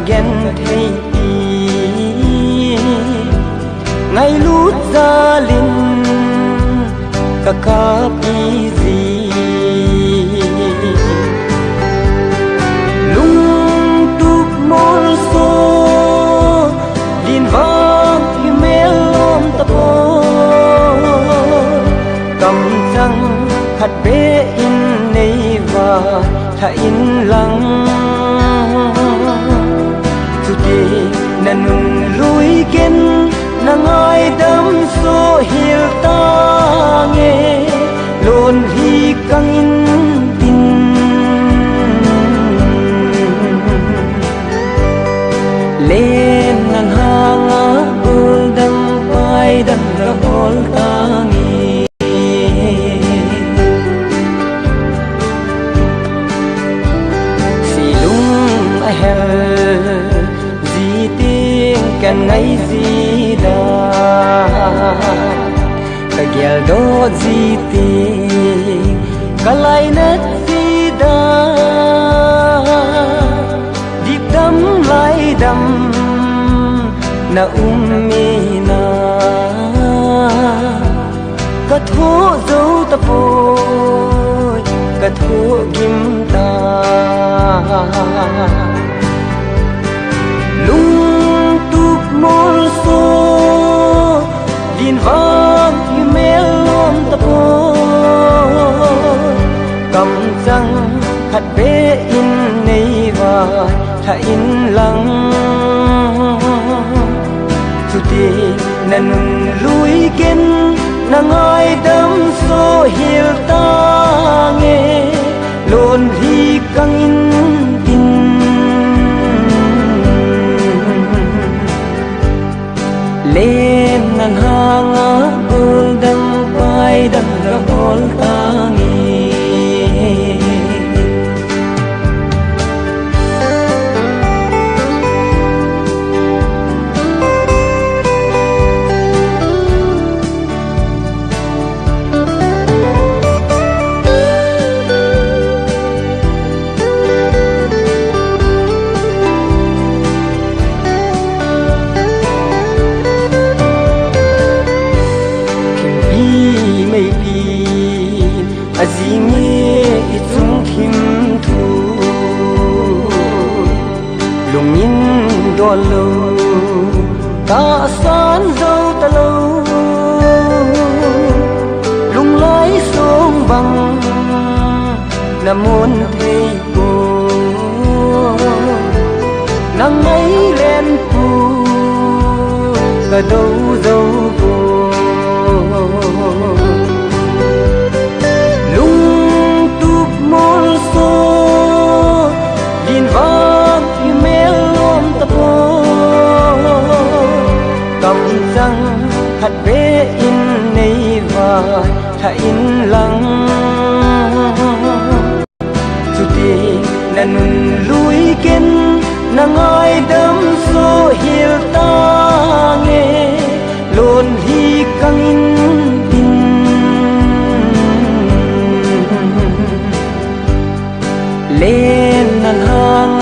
ghen thấy ngày lút ra linh cả cáp gì lung túc môn số linh vang thì mê lom tập cầm răng khát bế in này và tha in lăng tu ti nanun lui ken nang ai đâm số hiểu ta nghe lôn hi căng in tin lên nang hanga bul đâm bay đâm ra bol ta nghe si lung ai hel di tiếng can ngày gì da ka gel do gì tiếng ka lai nát gì da deep đâm lai đâm na na ka thô dấu ta bôi ka thô kim ta lung túc môn số din vang thì mê lom tập cầm răng khát bế in này và tha in lăng tu ti nanun lui ken nang ai đâm số hiểu ta nghe lôn hi căng in tin lên nang hanga bul đâm bay đâm ra bol ta nghe azimi itung kim thu lungin do lo ta san dâu ta lo lung lai sông băng nam môn thầy cô nang ấy lên phu cả đâu dâu cô môn số din vang thì mê lom tập cầm răng khát bế in này và tha in lăng tu ti nanun lui ken nang ai đâm số hiểu ta nghe lôn hi căng in lên nang hang